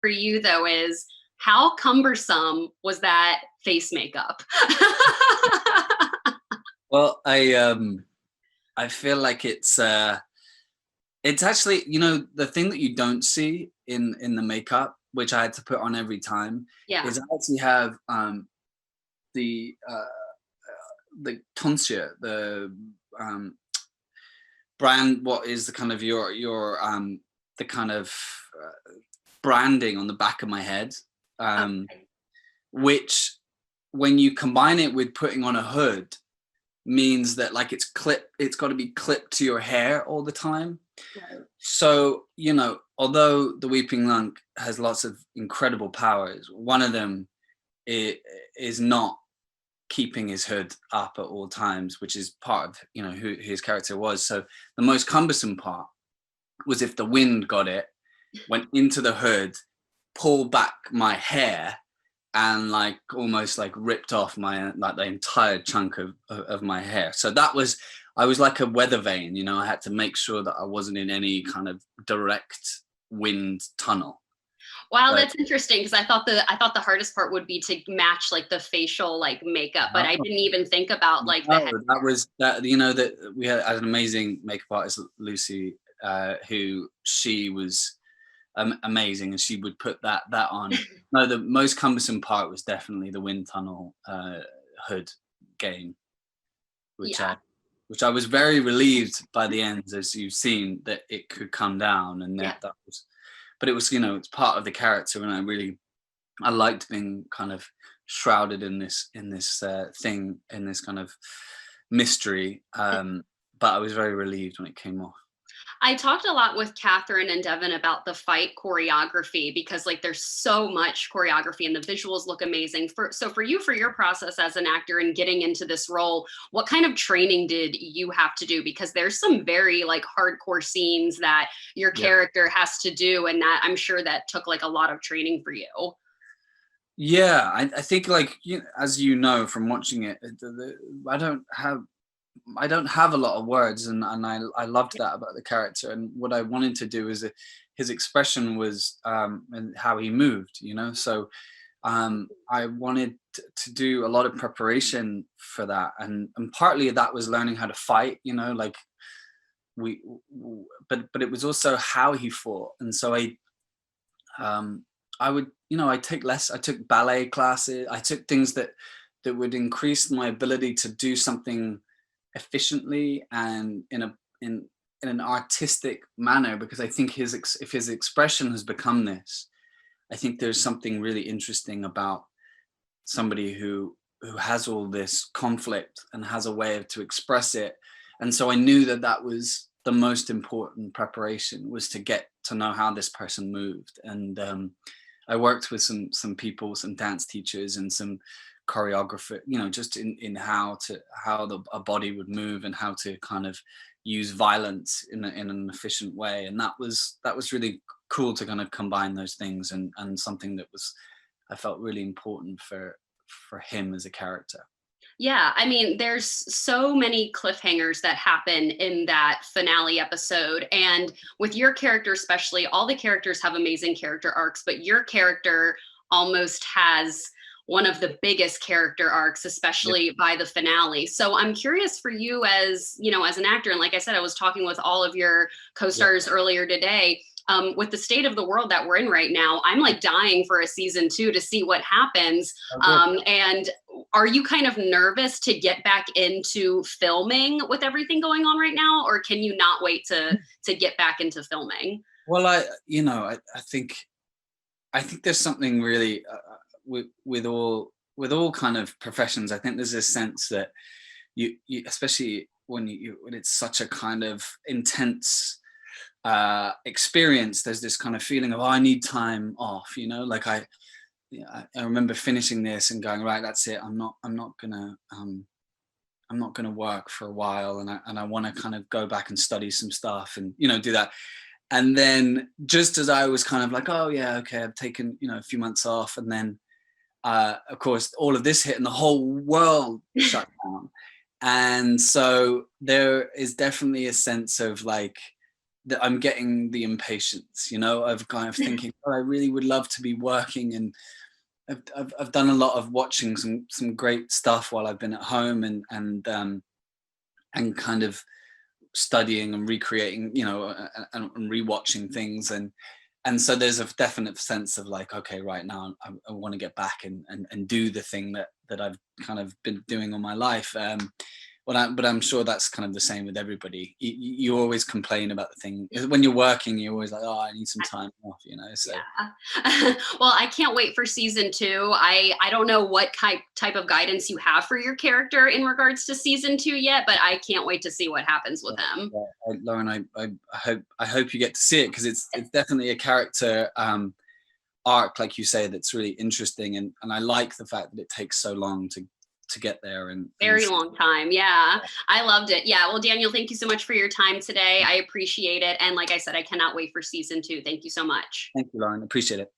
for you though is, how cumbersome was that face makeup? Well, I feel like it's actually, the thing that you don't see in the makeup, which I had to put on every time, Yeah. is I actually have the tonsure, the um, brand. What is the kind of your the kind of branding on the back of my head, Okay. which when you combine it with putting on a hood means that like it's got to be clipped to your hair all the time. Right. So, although the Weeping Monk has lots of incredible powers, one of them is not keeping his hood up at all times, which is part of, who his character was. So the most cumbersome part was if the wind got it, went into the hood, pulled back my hair, and like almost like ripped off my like the entire chunk of my hair. So I was like a weather vane. I had to make sure that I wasn't in any kind of direct wind tunnel. Wow, But that's interesting because I thought the hardest part would be to match like the facial like makeup, but I no, didn't even think about like the head. no, that was that. That we had an amazing makeup artist, Lucy, who she was amazing, and she would put that on. No, the most cumbersome part was definitely the wind tunnel hood game, which Yeah. I which I was very relieved by the end, as you've seen, that it could come down, and Yeah. that was. But it was, it's part of the character, and I liked being kind of shrouded in this thing, in this kind of mystery. But I was very relieved when it came off. I talked a lot with Catherine and Devin about the fight choreography because like there's so much choreography and the visuals look amazing. For you, for your process as an actor and getting into this role, what kind of training did you have to do? Because there's some very like hardcore scenes that your Yeah. character has to do, and that I'm sure that took like a lot of training for you. Yeah, I think like as you know from watching it, I don't have a lot of words, and I loved that about the character. And what I wanted to do is his expression was and how he moved, So I wanted to do a lot of preparation for that, and partly that was learning how to fight, like but it was also how he fought. And so um, I would, I took ballet classes. I took things that would increase my ability to do something efficiently and in an artistic manner, because I think if his expression has become this, I think there's something really interesting about somebody who has all this conflict and has a way to express it. And so I knew that was the most important preparation, was to get to know how this person moved. And I worked with some people, some dance teachers and some choreographer, just in how a body would move and how to kind of use violence in an efficient way. And that was really cool to kind of combine those things, and something that was, I felt, really important for him as a character. Yeah, I mean, there's so many cliffhangers that happen in that finale episode. And with your character, especially, all the characters have amazing character arcs, but your character almost has one of the biggest character arcs, Yep. especially by the finale. So I'm curious for you as, as an actor, and like I said, I was talking with all of your Yep. co-stars earlier today. With the state of the world that we're in right now, I'm like dying for a season 2 to see what happens. Oh, good. And are you kind of nervous to get back into filming with everything going on right now, or can you not wait to get back into filming? Well, I think there's something really with all kind of professions. I think there's a sense that you especially when it's such a kind of intense experience, there's this kind of feeling of, oh, I need time off, like I remember finishing this and going, right, that's it. I'm not gonna work for a while, and I want to kind of go back and study some stuff and do that. And then just as I was kind of like, oh yeah, okay, I've taken a few months off, and then of course all of this hit and the whole world shut down. And so there is definitely a sense of like that I'm getting the impatience, you know, of kind of thinking, oh, I really would love to be working. And I've done a lot of watching some great stuff while I've been at home, and kind of studying and recreating, you know, and rewatching things. And so there's a definite sense of like, okay, right now I want to get back and do the thing that I've kind of been doing all my life. But I'm sure that's kind of the same with everybody. You always complain about the thing when you're working. You're always like, oh, I need some time off, you know. So yeah. Well, I can't wait for season 2. I don't know what type of guidance you have for your character in regards to season 2 yet, but I can't wait to see what happens with him. Lauren, I hope you get to see it, because it's definitely a character arc, like you say, that's really interesting, and I like the fact that it takes so long to get there. And very long time. Yeah, I loved it. Yeah. Well, Daniel, thank you so much for your time today. I appreciate it. And like I said, I cannot wait for season 2. Thank you so much. Thank you, Lauren. Appreciate it.